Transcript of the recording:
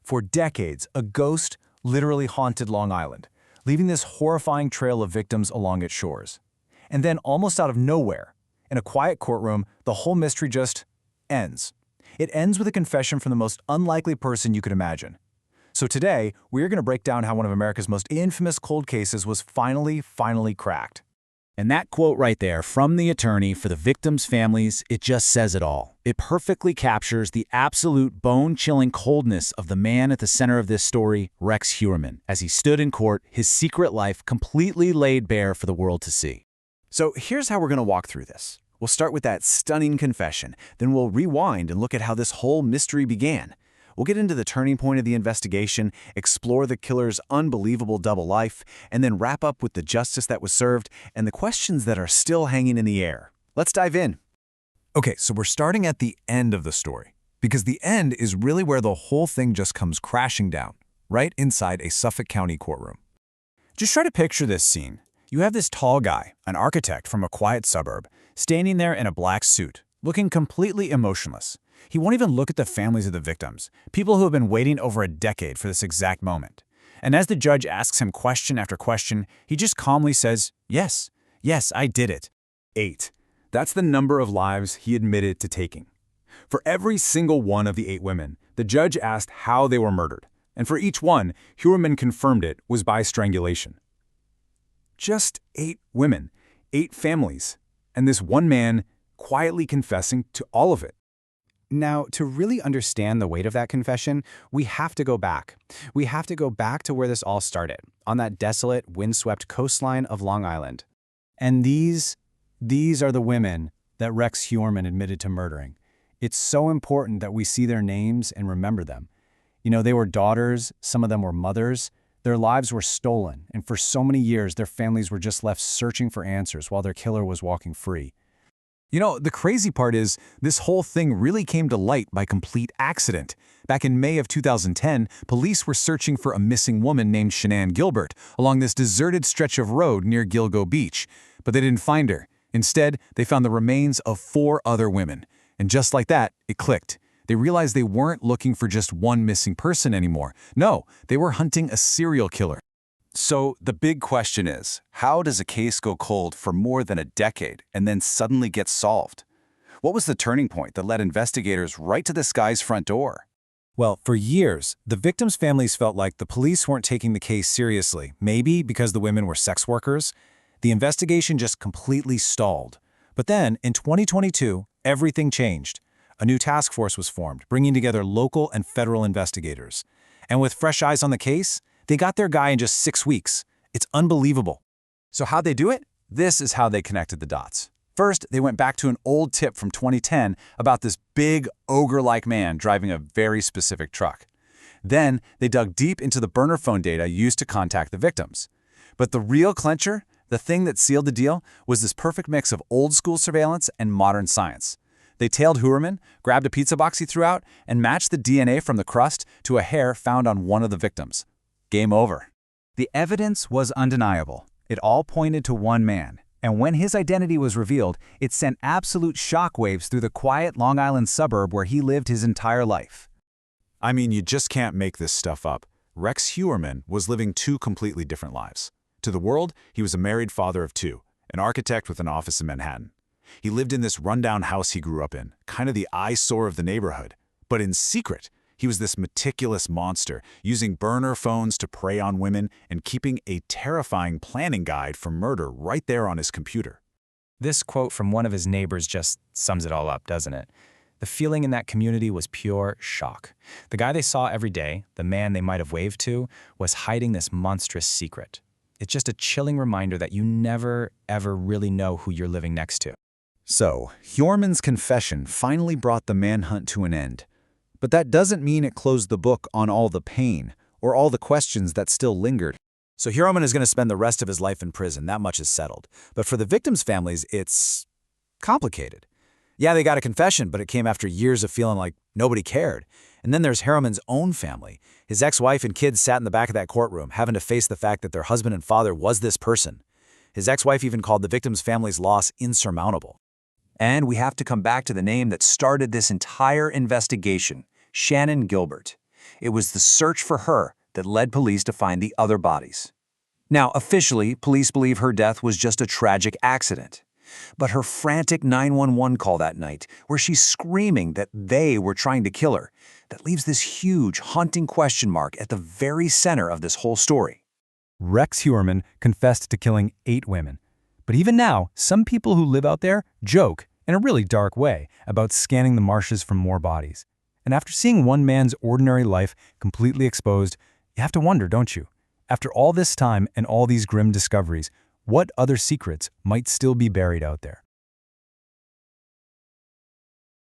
For decades, a ghost literally haunted Long Island, leaving this horrifying trail of victims along its shores. And then, almost out of nowhere, in a quiet courtroom, the whole mystery just ends. It ends with a confession from the most unlikely person you could imagine. So today, we're going to break down how one of America's most infamous cold cases was finally cracked. And that quote right there from the attorney for the victims' families, it just says it all. It perfectly captures the absolute bone-chilling coldness of the man at the center of this story, Rex Heuermann, as he stood in court, his secret life completely laid bare for the world to see. So here's how we're going to walk through this. We'll start with that stunning confession, then we'll rewind and look at how this whole mystery began. We'll get into the turning point of the investigation, explore the killer's unbelievable double life, and then wrap up with the justice that was served and the questions that are still hanging in the air. Let's dive in. Okay, so we're starting at the end of the story, because the end is really where the whole thing just comes crashing down, right inside a Suffolk County courtroom. Just try to picture this scene. You have this tall guy, an architect from a quiet suburb, standing there in a black suit, looking completely emotionless. He won't even look at the families of the victims, people who have been waiting over a decade for this exact moment. And as the judge asks him question after question, he just calmly says, yes, I did it. 8. That's the number of lives he admitted to taking. For every single one of the 8 women, the judge asked how they were murdered. And for each one, Heuermann confirmed it was by strangulation. Just 8 women, 8 families, and this one man quietly confessing to all of it. Now, to really understand the weight of that confession, we have to go back. We have to go back to where this all started, on that desolate, windswept coastline of Long Island. And these are the women that Rex Heuermann admitted to murdering. It's so important that we see their names and remember them. You know, they were daughters, some of them were mothers. Their lives were stolen, and for so many years, their families were just left searching for answers while their killer was walking free. You know, the crazy part is, this whole thing really came to light by complete accident. Back in May of 2010, police were searching for a missing woman named Shanann Gilbert along this deserted stretch of road near Gilgo Beach. But they didn't find her. Instead, they found the remains of 4 other women. And just like that, it clicked. They realized they weren't looking for just one missing person anymore. No, they were hunting a serial killer. So the big question is, how does a case go cold for more than a decade and then suddenly get solved? What was the turning point that led investigators right to this guy's front door? Well, for years, the victims' families felt like the police weren't taking the case seriously, maybe because the women were sex workers. The investigation just completely stalled. But then, in 2022, everything changed. A new task force was formed, bringing together local and federal investigators. And with fresh eyes on the case, they got their guy in just 6 weeks. It's unbelievable. So how'd they do it? This is how they connected the dots. First, they went back to an old tip from 2010 about this big, ogre-like man driving a very specific truck. Then, they dug deep into the burner phone data used to contact the victims. But the real clincher, the thing that sealed the deal, was this perfect mix of old-school surveillance and modern science. They tailed Heuermann, grabbed a pizza box he threw out, and matched the DNA from the crust to a hair found on one of the victims. Game over. The evidence was undeniable. It all pointed to one man. And when his identity was revealed, it sent absolute shockwaves through the quiet Long Island suburb where he lived his entire life. I mean, you just can't make this stuff up. Rex Heuermann was living 2 completely different lives. To the world, he was a married father of 2, an architect with an office in Manhattan. He lived in this rundown house he grew up in, kind of the eyesore of the neighborhood. But in secret, he was this meticulous monster, using burner phones to prey on women and keeping a terrifying planning guide for murder right there on his computer. This quote from one of his neighbors just sums it all up, doesn't it? The feeling in that community was pure shock. The guy they saw every day, the man they might have waved to, was hiding this monstrous secret. It's just a chilling reminder that you never, ever really know who you're living next to. So, Heuermann's confession finally brought the manhunt to an end. But that doesn't mean it closed the book on all the pain or all the questions that still lingered. So Heuermann is going to spend the rest of his life in prison, that much is settled. But for the victims' families, it's complicated. Yeah, they got a confession, but it came after years of feeling like nobody cared. And then there's Heuermann's own family. His ex-wife and kids sat in the back of that courtroom, having to face the fact that their husband and father was this person. His ex-wife even called the victims' family's loss insurmountable. And we have to come back to the name that started this entire investigation, Shanann Gilbert. It was the search for her that led police to find the other bodies. Now, officially, police believe her death was just a tragic accident. But her frantic 911 call that night, where she's screaming that they were trying to kill her, that leaves this huge, haunting question mark at the very center of this whole story. Rex Heuermann confessed to killing 8 women. But even now, some people who live out there joke, in a really dark way, about scanning the marshes for more bodies. And after seeing one man's ordinary life completely exposed, you have to wonder, don't you? After all this time and all these grim discoveries, what other secrets might still be buried out there?